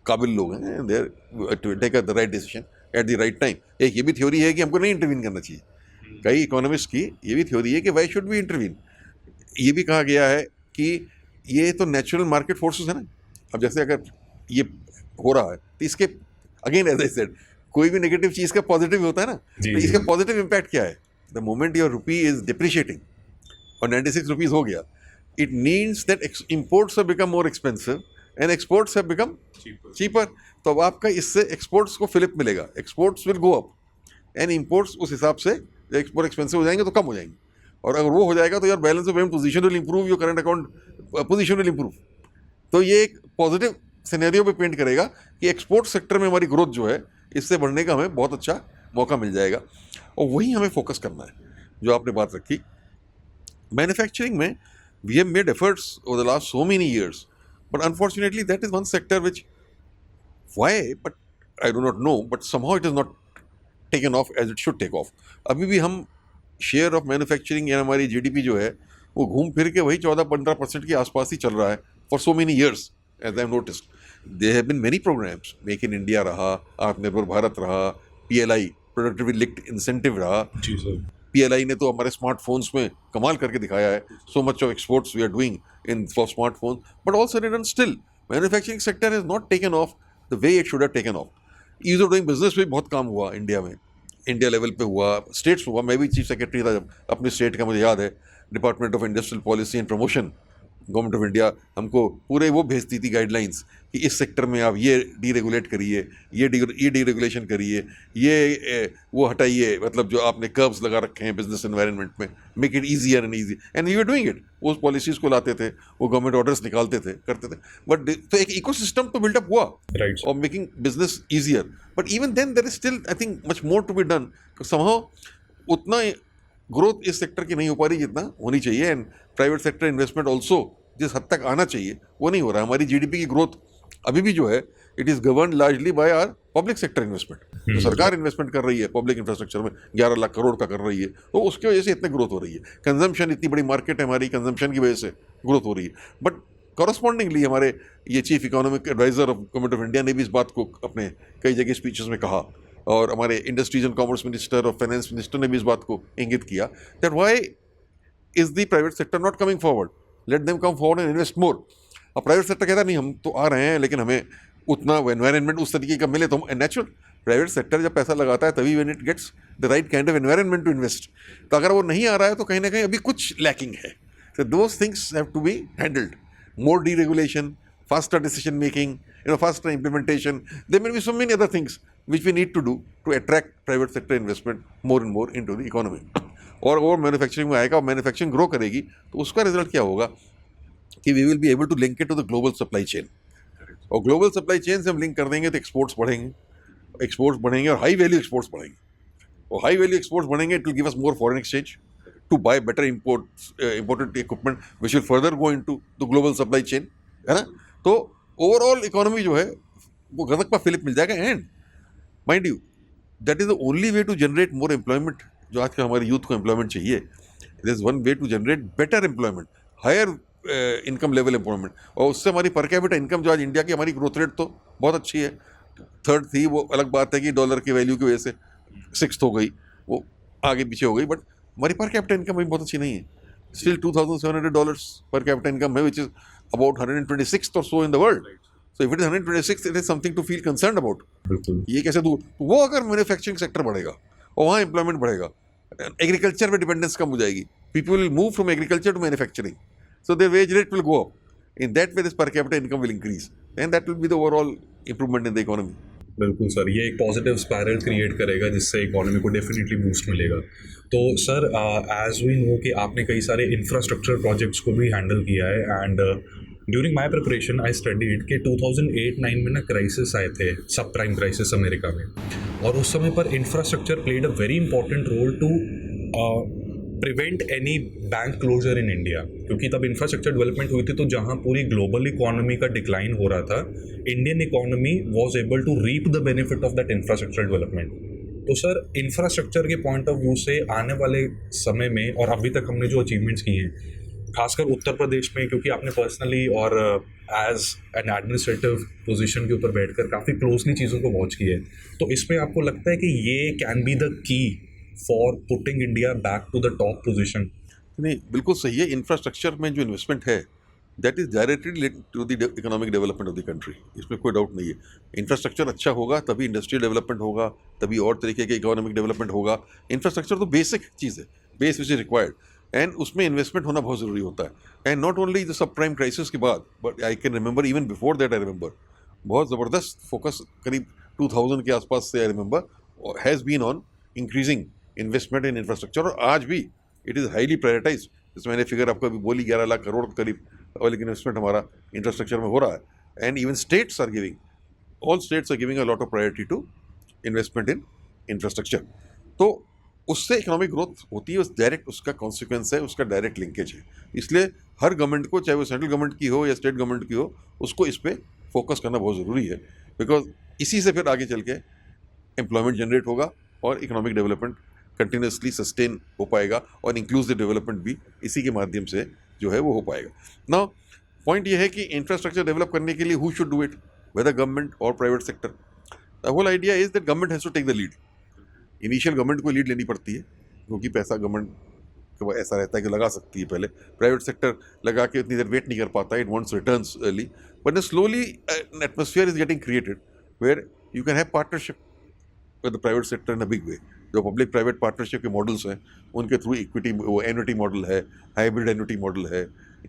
C: काबिल लोग हैं, there to take the right decision at the right time. एक ये भी थ्योरी है कि हमको नहीं इंटरवीन करना चाहिए, कई इकोनॉमिस्ट की ये भी थ्योरी है कि वाई शुड वी इंटरवीन। ये भी कहा गया है कि ये तो नेचुरल मार्केट फोर्सेस है ना। अब जैसे अगर ये हो रहा है तो इसके अगेन एज आई सेड, कोई भी नेगेटिव चीज़ का पॉजिटिव होता है ना, तो इसका पॉजिटिव इम्पैक्ट क्या है? The moment your rupee is depreciating और 96 रुपीज़ हो गया, it means that imports have become more expensive and exports have become cheaper. तो अब आपका इससे एक्सपोर्ट्स को फिलिप मिलेगा, exports will go up and imports उस हिसाब से एक्सपोर्ट एक्सपेंसिव हो जाएंगे तो कम हो जाएंगे, और अगर वो हो जाएगा तो your balance of payment position will improve, your current account position will improve. तो ये एक पॉजिटिव सिनेरियो पे पेंट करेगा कि एक्सपोर्ट सेक्टर में हमारी ग्रोथ जो है इससे बढ़ने का हमें बहुत अच्छा मौका मिल जाएगा, और वही हमें फोकस करना है जो आपने बात रखी। मैन्युफैक्चरिंग में we have made efforts over the last so many years, but unfortunately that is one sector which why but I do not know, but somehow it is not taken off as it should take off. अभी भी हम शेयर ऑफ मैन्युफैक्चरिंग या हमारी GDP जो है वो घूम फिर के वही 14-15% के आसपास ही चल रहा है for so many years as I have noticed. there have been many programs, make in India रहा, आत्मनिर्भर भारत रहा, PLI प्रोडक्टिविटी लिंक्ड इंसेंटिव रहा।
B: जी सर।
C: PLI ने तो हमारे स्मार्टफोन्स में कमाल करके दिखाया है। So much of exports we are doing in for smartphone, but also and still manufacturing sector has not taken off the way it should have taken off. Ease of doing business पे बहुत काम हुआ इंडिया में, इंडिया लेवल पे हुआ, स्टेट्स हुआ। मैं भी चीफ सेक्रेटरी था जब अपने स्टेट का, मुझे याद है, department of industrial policy and promotion, government of India हमको पूरे वो भेजती थी गाइडलाइंस कि इस सेक्टर में आप ये डीरेगुलेट करिए, ये डीरेगुलेशन करिए, ये वो हटाइए, मतलब जो आपने कर्व्स लगा रखे हैं बिजनेस एनवायरनमेंट में, make it easier and easy, and we are doing it. उस पॉलिसीज़ को लाते थे, वो गवर्नमेंट ऑर्डर्स निकालते थे, करते थे, बट तो एक इकोसिस्टम तो बिल्डअप हुआ
B: right.
C: of making business easier, but even then there is still I think much more to be done। somehow उतना ग्रोथ इस सेक्टर की नहीं हो पा रही जितना होनी चाहिए, and private sector investment also जिस हद तक आना चाहिए वो नहीं हो रहा है। हमारी जीडीपी की ग्रोथ अभी भी जो है it is govern largely by our public sector investment. जो सरकार इन्वेस्टमेंट कर रही है पब्लिक इंफ्रास्ट्रक्चर में 11 लाख करोड़ का कर रही है, तो उसकी वजह से इतनी ग्रोथ हो रही है। कंजम्पशन, इतनी बड़ी मार्केट है हमारी, कंजम्पशन की वजह से ग्रोथ हो रही है। बट कॉरस्पॉन्डिंगली हमारे ये chief economic adviser of government of India ने भी इस बात को अपने कई जगह स्पीचेस में कहा, और हमारे इंडस्ट्रीज एंड कॉमर्स मिनिस्टर और फाइनेंस मिनिस्टर ने भी इस बात को इंगित किया that why is the private sector not coming forward, let them come forward and invest more. अब प्राइवेट सेक्टर कहता नहीं हम तो आ रहे हैं, लेकिन हमें उतना एनवायरनमेंट उस तरीके का मिले तो हम नेचुरल। प्राइवेट सेक्टर जब पैसा लगाता है तभी when it gets the right kind of environment to invest. तो अगर वो नहीं आ रहा है तो कहीं ना कहीं अभी कुछ लैकिंग है। So those things have to be handled, more deregulation, faster decision making, faster implementation. There may be so many other things which we need to do to attract private sector investment more and more into the economy. और मैन्युफैक्चरिंग में आएगा, और मैन्युफैक्चरिंग ग्रो करेगी तो उसका रिजल्ट क्या होगा कि we will be able to link it to the global supply chain, और ग्लोबल सप्लाई चेन से हम लिंक कर देंगे तो एक्सपोर्ट्स बढ़ेंगे और हाई वैल्यू एक्सपोर्ट्स बढ़ेंगे, और हाई वैल्यू एक्सपोर्ट्स बढ़ेंगे, it will give us more foreign exchange to buy better imported equipment which will further go into the global supply chain, है ना। तो ओवरऑल इकोनॉमी जो है वो गजब का फिलिप मिल जाएगा, and mind you that is the only way to generate more employment. जो आज के हमारे यूथ को एम्प्लॉयमेंट चाहिए, it is one way to generate better employment, higher income level employment, और उससे हमारी पर कैपिटा इनकम जो आज इंडिया की हमारी ग्रोथ रेट तो बहुत अच्छी है, 3rd थी, वो अलग बात है कि डॉलर की वैल्यू की वजह से 6th हो गई, वो आगे पीछे हो गई, बट हमारी पर कैपिटा इनकम भी बहुत अच्छी नहीं है। स्टिल $2,700 पर कैपिटा इनकम है, विच इज अबाउट 126th और so in the world. So if it is 126th, it is something to feel concern about. ये कैसे दूर, वो अगर मैन्युफैक्चरिंग सेक्टर बढ़ेगा और वहाँ एम्प्लॉयमेंट बढ़ेगा, एग्रीकल्चर में डिपेंडेंस कम हो जाएगी, people will move from agriculture to manufacturing, so their wage rate will go up, in that way this per capita income will increase, and that will be the overall improvement in the economy.
B: बिल्कुल सर, ये एक पॉजिटिव स्पायरल क्रिएट करेगा जिससे इकोनॉमी को डेफिनेटली बूस्ट मिलेगा। तो सर, एज वी नो कि आपने कई सारे इंफ्रास्ट्रक्चर प्रोजेक्ट्स को भी हैंडल किया है, and during my preparation I studied कि 2008-9 में ना क्राइसिस आए थे, सब प्राइम क्राइसिस अमेरिका में, और उस समय पर infrastructure played a very important role to prevent any bank closure in India, क्योंकि तब इंफ्रास्ट्रक्चर डेवलपमेंट हुई थी, तो जहाँ पूरी ग्लोबल इकोनॉमी का डिक्लाइन हो रहा था, Indian economy was able to reap the benefit of that infrastructure development. तो सर, इंफ्रास्ट्रक्चर के पॉइंट ऑफ व्यू से आने वाले समय में, और अभी तक हमने जो अचीवमेंट्स किए हैं, खासकर उत्तर प्रदेश में, क्योंकि आपने पर्सनली और एज एन एडमिनिस्ट्रेटिव पोजीशन के ऊपर बैठकर काफ़ी क्लोजली चीज़ों को वॉच किया है, तो इसमें आपको लगता है कि ये can be the key for putting India back to the top position?
C: नहीं, बिल्कुल सही है। इंफ्रास्ट्रक्चर में जो इन्वेस्टमेंट है that is directly linked to the economic development of the country, इसमें कोई डाउट नहीं है। इंफ्रास्ट्रक्चर अच्छा होगा तभी इंडस्ट्रियल डेवलपमेंट होगा, तभी और तरीके के इकोनॉमिक डेवलपमेंट होगा। इंफ्रास्ट्रक्चर तो बेसिक चीज़ है, base which is required, and उसमें इन्वेस्टमेंट होना बहुत ज़रूरी होता है। And not only the subprime crisis के बाद, but I can remember even before that, I remember बहुत ज़बरदस्त फोकस करीब 2000 के आसपास से, I remember, has been on increasing investment in infrastructure, और आज भी इट इज़ हाईली प्रायोरिटाइज। जैसे मैंने फिगर आपको अभी बोली, 11 लाख करोड़ करीब पब्लिक इन्वेस्टमेंट हमारा इंफ्रास्ट्रक्चर में हो रहा है, and even states are giving, all states are giving a lot of priority to investment in infrastructure. तो उससे इकोनॉमिक ग्रोथ होती है, उस डायरेक्ट उसका कॉन्सिक्वेंस है, उसका डायरेक्ट लिंकेज है। इसलिए हर गवर्नमेंट को, चाहे वो सेंट्रल गवर्नमेंट की हो या स्टेट गवर्नमेंट की हो, उसको इस पर फोकस करना बहुत ज़रूरी है, बिकॉज इसी से फिर आगे चल के एम्प्लॉयमेंट जनरेट होगा और इकोनॉमिक डेवलपमेंट कंटिन्यूसली सस्टेन हो पाएगा, और इंक्लूसिव डेवलपमेंट भी इसी के माध्यम से जो है वो हो पाएगा। नाउ पॉइंट ये है कि इंफ्रास्ट्रक्चर डेवलप करने के लिए who should do it? whether government or private sector. The whole idea is that government has to take the lead. Initial government को लीड लेनी पड़ती है क्योंकि पैसा गवर्नमेंट को ऐसा रहता है कि लगा सकती है पहले. प्राइवेट सेक्टर लगा के उतनी देर वेट नहीं कर पाता, it wants returns early. But then slowly an atmosphere is getting created where you can have partnership with the private sector in a big way. जो पब्लिक प्राइवेट पार्टनरशिप के मॉडल्स हैं उनके थ्रू इक्विटी, वो एन्युटी मॉडल है, हाइब्रिड एन्युटी मॉडल है,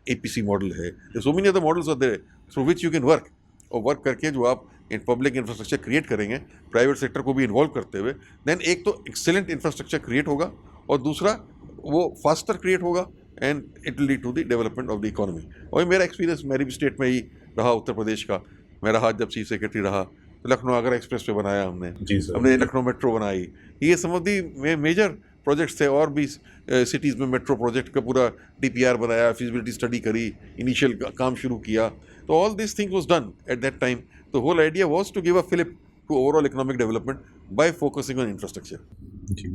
C: एपीसी मॉडल है, so many other models are there through which you can work. और वर्क करके जो आप इन पब्लिक इंफ्रास्ट्रक्चर क्रिएट करेंगे प्राइवेट सेक्टर को भी इन्वॉल्व करते हुए, देन एक तो एक्सेलेंट इंफ्रास्ट्रक्चर क्रिएट होगा और दूसरा वो फास्टर क्रिएट होगा and it will lead to the development of the economy. और मेरा एक्सपीरियंस मेरी भी स्टेट में ही रहा, उत्तर प्रदेश का. मैं रहा जब चीफ सेक्रेटरी रहा तो लखनऊ आगरा एक्सप्रेस पे बनाया हमने.
B: जी सर.
C: हमने लखनऊ मेट्रो बनाई. ये सम ऑफ दी मेजर प्रोजेक्ट्स थे. और भी सिटीज़ में मेट्रो प्रोजेक्ट का पूरा डीपीआर बनाया, फिजिबिलिटी स्टडी करी, इनिशियल काम शुरू किया. तो all this thing was done at that time. The whole idea was to give a fillip to overall economic development by focusing on infrastructure.
B: जी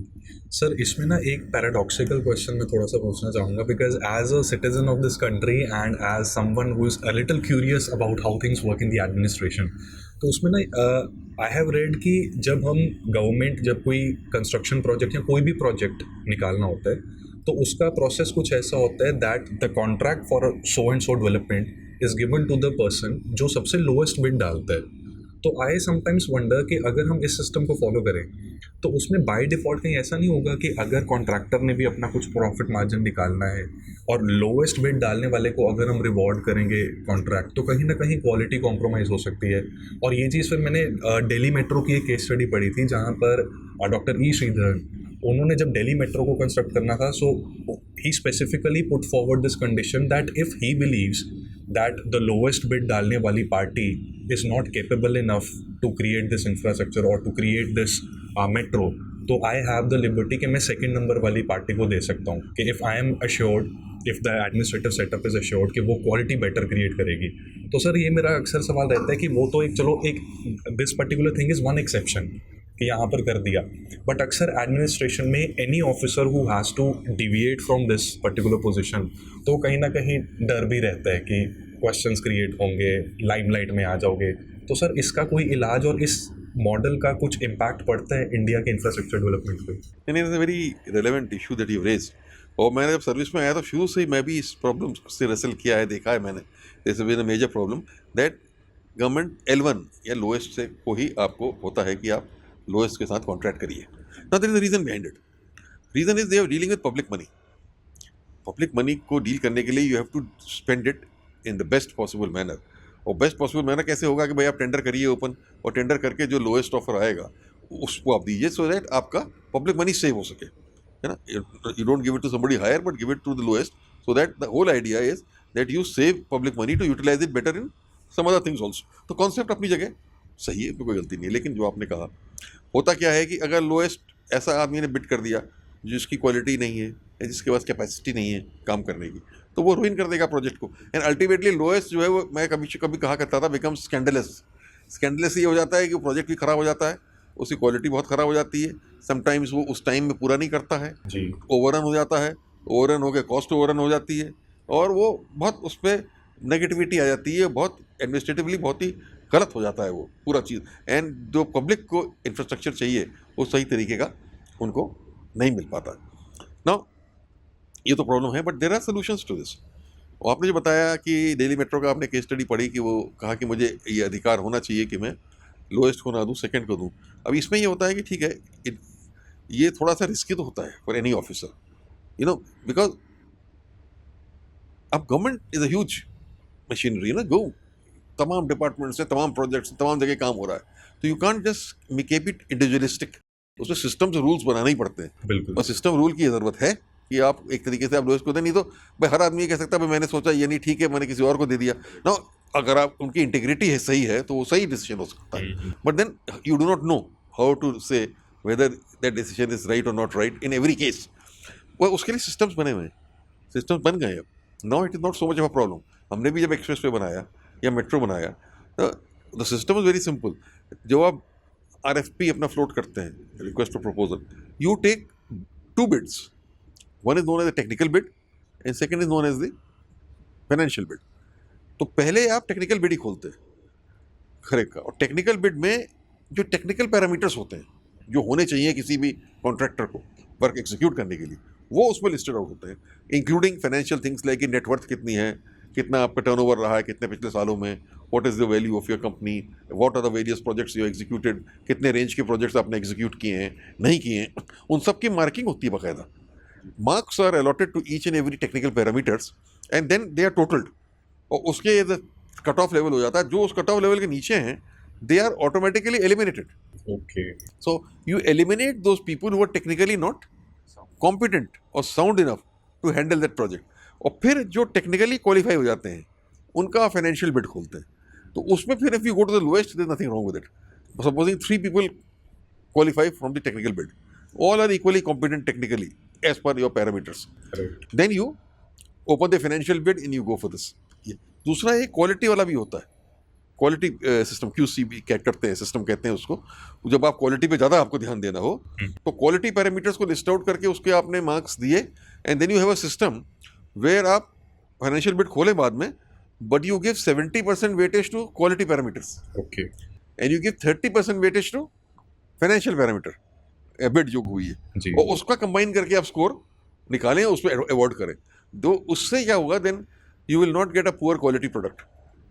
B: सर, इसमें ना एक पैराडॉक्सिकल क्वेश्चन मैं थोड़ा सा पूछना चाहूँगा, because as a citizen of this country and as someone who is a little curious about how things work in the administration, तो उसमें ना आई हैव रेड कि जब हम गवर्नमेंट जब कोई कंस्ट्रक्शन प्रोजेक्ट या कोई भी प्रोजेक्ट निकालना होता है तो उसका प्रोसेस कुछ ऐसा होता है that the contract for so and so development is given to the person जो सबसे लोएस्ट बिड डालता है. तो आई समटाइम्स वंडर कि अगर हम इस सिस्टम को फॉलो करें तो उसमें बाय डिफ़ॉल्ट कहीं ऐसा नहीं होगा कि अगर कॉन्ट्रैक्टर ने भी अपना कुछ प्रॉफिट मार्जिन निकालना है और लोएस्ट बिड डालने वाले को अगर हम रिवॉर्ड करेंगे कॉन्ट्रैक्ट, तो कहीं ना कहीं क्वालिटी कॉम्प्रोमाइज़ हो सकती है. और ये चीज़ फिर मैंने दिल्ली मेट्रो की एक केस स्टडी पढ़ी थी जहाँ पर डॉक्टर ई श्रीधरन, उन्होंने जब दिल्ली मेट्रो को कंस्ट्रक्ट करना था, so he specifically put forward this condition that if he believes that the lowest bid डालने वाली पार्टी is not capable enough to create this infrastructure or to create this metro, तो I have the liberty कि मैं second number वाली पार्टी को दे सकता हूँ कि if I am assured, if the administrative setup is assured कि वो quality better create करेगी. तो सर ये मेरा अक्सर सवाल रहता है कि वो तो एक चलो एक this particular thing is one exception कि यहाँ पर कर दिया, बट अक्सर एडमिनिस्ट्रेशन में any officer who has to deviate from this particular position, तो कहीं ना कहीं डर भी रहता है कि क्वेश्चंस क्रिएट होंगे, लाइमलाइट में आ जाओगे. तो सर इसका कोई इलाज और इस मॉडल का कुछ इम्पैक्ट पड़ता है इंडिया के इंफ्रास्ट्रक्चर डेवलपमेंट पे?
C: And it is a very relevant issue that you raised. और मैंने जब सर्विस में आया तो शुरू से ही मैं भी इस प्रॉब्लम से रेसल किया है, देखा है मैंने. This is a major problem that government L1 या लोएस्ट से को ही आपको होता है कि आप लोएस्ट के साथ कॉन्ट्रैक्ट करिए. Now there is a reason behind it. Reason is they are dealing with public money. Public money को डील करने के लिए you have to spend it in the best possible manner. और बेस्ट पॉसिबल मैनर कैसे होगा कि भाई आप टेंडर करिए ओपन, और टेंडर करके जो लोएस्ट ऑफर आएगा उसको आप दीजिए सो दैट आपका पब्लिक मनी सेव हो सके, है ना. You don't give it to somebody higher but give it to the lowest, so that the whole idea is that you save public money to utilize it better in some other things also. तो कॉन्सेप्ट अपनी जगह सही है, कोई गलती नहीं है. लेकिन जो आपने कहा, होता क्या है कि अगर लोएस्ट ऐसा आदमी ने बिड कर दिया जिसकी क्वालिटी नहीं है या जिसके पास कैपेसिटी नहीं है काम करने की, तो वो रुइन कर देगा प्रोजेक्ट को. एंड अल्टीमेटली लोएस्ट जो है वो, मैं कभी कहा करता था, बिकम स्कैंडलस. स्कैंडलस ये हो जाता है कि प्रोजेक्ट भी ख़राब हो जाता है, उसकी क्वालिटी बहुत ख़राब हो जाती है, समटाइम्स वो उस टाइम में पूरा नहीं करता है, ओवररन हो जाता है, ओवररन हो गया कॉस्ट ओवररन हो जाती है, और वो बहुत उस पर नेगेटिविटी आ जाती है, बहुत एडमिनिस्ट्रेटिवली बहुत ही गलत हो जाता है वो पूरा चीज़. एंड जो पब्लिक को इंफ्रास्ट्रक्चर चाहिए वो सही तरीके का उनको नहीं मिल पाता. नाउ ये तो प्रॉब्लम है, but there are solutions to this. और आपने जो बताया कि दिल्ली मेट्रो का आपने केस स्टडी पढ़ी कि वो कहा कि मुझे ये अधिकार होना चाहिए कि मैं लोएस्ट को ना दूँ, सेकंड को दूँ. अब इसमें ये होता है कि ठीक है, ये थोड़ा सा रिस्की तो होता है for any officer, you know, because अब government is a huge machinery ना, गो तमाम डिपार्टमेंट्स से, तमाम प्रोजेक्ट्स, तमाम जगह काम हो रहा है, तो you can't just keep it individualistic. उसमें सिस्टम्स रूल्स बनाने ही पड़ते हैं.
B: बिल्कुल.
C: और सिस्टम रूल की ज़रूरत है कि आप एक तरीके से आप लोग इसको दें, नहीं तो भाई हर आदमी ये कह सकता है भाई मैंने सोचा ये नहीं ठीक है, मैंने किसी और को दे दिया ना. अगर आप उनकी इंटीग्रिटी है सही है तो वो सही डिसीजन हो सकता है, but then you do not know how to say whether that decision is right और not right in every case. वो उसके लिए सिस्टम्स बने हुए हैं, सिस्टम्स बन गए. अब now it is not so much of a problem. हमने भी जब एक्सप्रेस वे बनाया या मेट्रो बनाया, the system is very simple. जो आप RFP अपना फ्लोट करते हैं, request for proposal, you take 2 bids. One is known as the technical bid and second is known as the financial bid. तो पहले आप टेक्निकल बिड ही खोलते हैं. करेक्ट का। और टेक्निकल बिड में जो टेक्निकल पैरामीटर्स होते हैं जो होने चाहिए किसी भी कॉन्ट्रैक्टर को वर्क एग्जीक्यूट करने के लिए, वो उसमें लिस्टेड आउट होते हैं, including financial things like net worth कितनी है, कितना आपका टर्नओवर रहा है कितने पिछले सालों में, what is the value of your company, what are the various projects you executed, कितने रेंज के प्रोजेक्ट्स आपने एग्जीक्यूट किए हैं नहीं किए हैं, उन सब की मार्किंग होती है बाकायदा। Marks are allotted to each and every technical parameters and then they are totalled. और उसके कट ऑफ लेवल हो जाता है, जो उस कट ऑफ लेवल के नीचे हैं they are automatically eliminated.
B: Okay.
C: So you eliminate those people who are technically not competent or sound enough to handle that project. और फिर जो टेक्निकली क्वालिफाई हो जाते हैं उनका फाइनेंशियल बिड खोलते हैं। तो उसमें फिर if you go to the lowest there nothing wrong with it. Supposing 3 people qualify from the technical bid, all are equally competent technically as per your parameters,
B: Correct.
C: then you open the financial bid and you go for this। दूसरा एक क्वालिटी वाला भी होता है, क्वालिटी सिस्टम QCB क्या करते हैं, सिस्टम कहते हैं उसको। जब आप क्वालिटी पे ज़्यादा आपको ध्यान देना हो तो क्वालिटी पैरामीटर्स को लिस्ट आउट करके उसके आपने मार्क्स दिए and then you have a system where आप फाइनेंशियल बिड खोले बाद में, but you give 70% weightage to quality parameters
B: Okay.
C: And you give 30% weightage to financial parameter bid जो हुई है,
B: जी।
C: और उसका कंबाइन करके आप स्कोर निकालें, उस पर अवॉर्ड करें। दो उससे क्या होगा, then you will not get a poor quality product,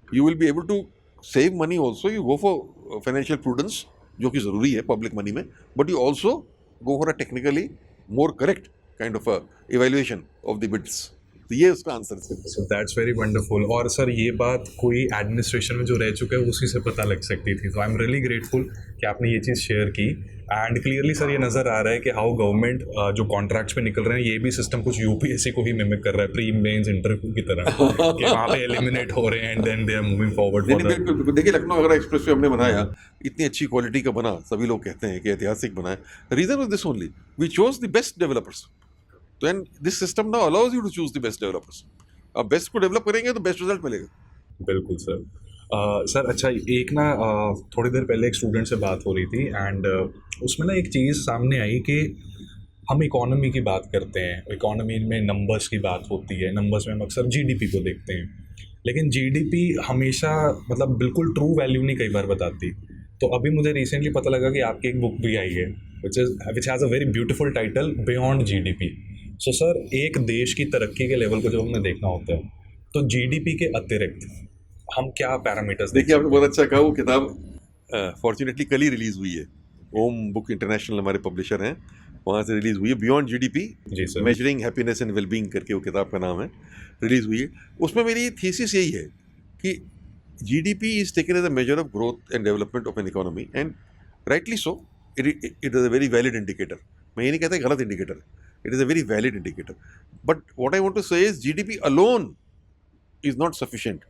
C: you will be able to save money also, you go for financial prudence जो कि ज़रूरी है पब्लिक मनी में, but you also go for a technically more correct kind of evaluation of the bids. तो ये उसका आंसर है।
B: So that's very wonderful. और सर ये बात कोई एडमिनिस्ट्रेशन में जो रह चुका है उसी से पता लग सकती थी, तो आई एम रियली ग्रेटफुल कि आपने ये चीज़ शेयर की। एंड क्लियरली सर ये नज़र आ रहा है कि हाउ गवर्नमेंट जो कॉन्ट्रैक्ट्स पे निकल रहे हैं ये भी सिस्टम कुछ यूपीएससी को ही मिमिक कर रहा है, प्री मेंस इंटरव्यू की तरह कि वहाँ पे एलिमिनेट हो रहे हैं and then they are moving forward for the.
C: बिल्कुल। देखिए लखनऊ अगर एक्सप्रेस वे हमने बनाया, इतनी अच्छी क्वालिटी का बना, सभी लोग कहते हैं कि ऐतिहासिक बना है, reason was this only, we chose the best developers. तो and this system now allows you to choose the best developers. आप बेस्ट को डेवलप करेंगे तो बेस्ट रिजल्ट मिलेगा।
B: बिल्कुल सर। सर अच्छा एक ना थोड़ी देर पहले एक स्टूडेंट से बात हो रही थी एंड उसमें ना एक चीज़ सामने आई कि हम इकोनॉमी की बात करते हैं, इकोनॉमी में नंबर्स की बात होती है, नंबर्स में हम अक्सर जीडीपी को देखते हैं, लेकिन जीडीपी हमेशा मतलब बिल्कुल ट्रू वैल्यू नहीं कई बार बताती। तो अभी मुझे रिसेंटली पता लगा कि आपकी एक बुक भी आई है which has a very beautiful title, beyond GDP. So sir एक देश की तरक्की के लेवल को जब हमें देखना होता है तो जीडीपी के अतिरिक्त हम क्या पैरामीटर्स
C: देखिए आपने बहुत अच्छा कहा। वो किताब फॉर्चुनेटली कल ही रिलीज़ हुई है, ओम बुक इंटरनेशनल हमारे पब्लिशर हैं, वहाँ से रिलीज़ हुई है, बियॉन्ड जीडीपी
B: जी sir,
C: measuring happiness and wellbeing करके वो किताब का नाम है, रिलीज़ हुई है। उसमें मेरी थीसिस यही है कि GDP is taken as a measure of growth and development of an economy and rightly so it is a very valid indicator. मैं ये नहीं कहता गलत indicator, it is a very valid indicator, but what I want to say is GDP alone is not sufficient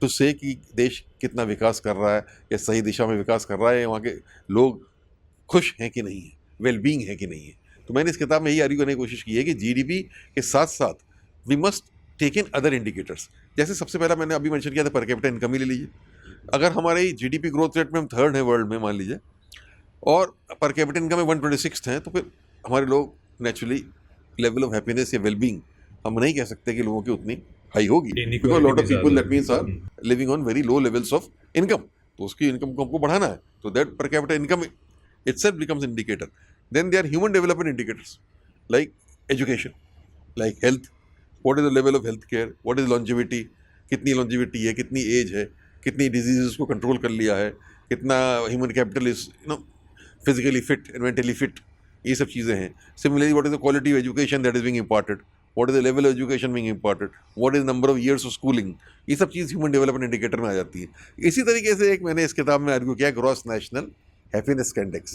C: to say कि देश कितना विकास कर रहा है या सही दिशा में विकास कर रहा है, वहाँ के लोग खुश हैं कि नहीं है, वेलबींग है कि नहीं है। तो मैंने इस किताब में यही आर्ग्यू करने की कोशिश की है कि जीडीपी के साथ साथ we must take in other indicators. जैसे सबसे पहला मैंने अभी मेंशन किया था पर कैपिटा इनकम ही ले लीजिए। अगर हमारे जीडीपी ग्रोथ रेट में हम थर्ड है वर्ल्ड में मान लीजिए और पर कैपिटा इनकम में 126 हैं, तो फिर हमारे लोग नेचुरली लेवल ऑफ हैप्पीनेस या वेलबींग हम नहीं कह सकते कि लोगों की उतनी हाई होगी, because lot of people that means are living on very low levels of income. तो उसकी इनकम को हमको बढ़ाना है, तो दैट पर capita income itself becomes an indicator. Then there are human development indicators like education, like health. What is the level of health care? What is longevity? कितनी longevity है, कितनी एज है, कितनी diseases को कंट्रोल कर लिया है, कितना human capital is physically fit and mentally fit, ये सब चीज़ें हैं। Similarly what is the quality of education that is being imparted, what is the level of education being imparted, what is number of years of schooling, ये सब चीज़ ह्यूमन डेवलपमेंट इंडिकेटर में आ जाती है। इसी तरीके से एक मैंने इस किताब में आर्ग्यू किया ग्रॉस नेशनल हैप्पीनेस का इंडेक्स,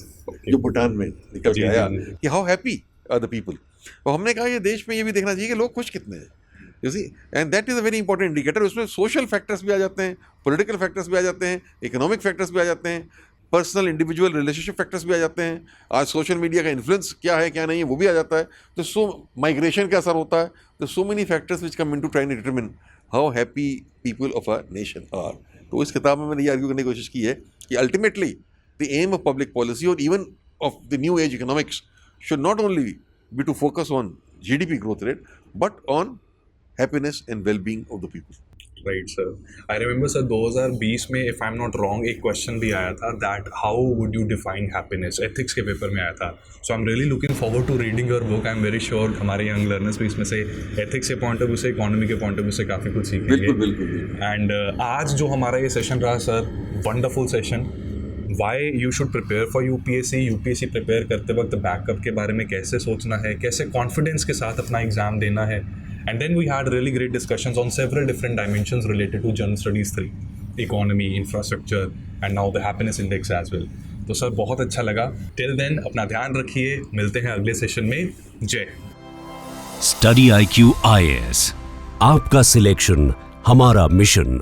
C: जो भूटान में निकल के आया कि how happy are the people. और हमने कहा ये देश में ये भी देखना चाहिए कि लोग खुश कितने हैं, you see, and that is a very important indicator. उसमें सोशल फैक्टर्स भी आ जाते हैं, पॉलिटिकल फैक्टर्स भी आ जाते हैं, इकोनॉमिक फैक्टर्स भी आ जाते हैं, पर्सनल इंडिविजुअल रिलेशनशिप फैक्टर्स भी आ जाते हैं। आज सोशल मीडिया का इन्फ्लुएंस क्या है क्या नहीं है वो भी आ जाता है। तो सो माइग्रेशन का असर होता है। तो so many factors which come in to try to determine how happy people of a nation are. तो इस किताब में मैंने ये आर्ग्यू करने की कोशिश की है कि ultimately the aim of public policy or even of the new age economics should not only be to focus on GDP growth rate but on happiness and well-being of the people.
B: Right sir. I remember sir 2020 में if I am not wrong एक क्वेश्चन भी आया था that how would you define happiness, ethics के पेपर में आया था. So I am really looking forward to reading your book. I am very sure हमारे यंग लर्नर्स भी इसमें से एथिक्स के पॉइंट ऑफ व्यू से, इकोनॉमी के पॉइंट ऑफ व्यू से काफ़ी कुछ सीखेंगे.
C: बिल्कुल बिल्कुल बिल्कुल.
B: एंड आज जो हमारा ये सेशन रहा sir, wonderful session. Why you should prepare for UPSC prepare करते वक्त बैकअप के बारे में कैसे सोचना है, कैसे कॉन्फिडेंस के साथ अपना एग्जाम देना है. And then we had really great discussions on several different dimensions related to general studies 3, economy, infrastructure and now the happiness index as well. तो सर बहुत अच्छा लगा. टिल देन अपना ध्यान रखिए, मिलते हैं अगले सेशन में. जय.
A: स्टडी IQ IAS, आपका सिलेक्शन हमारा मिशन.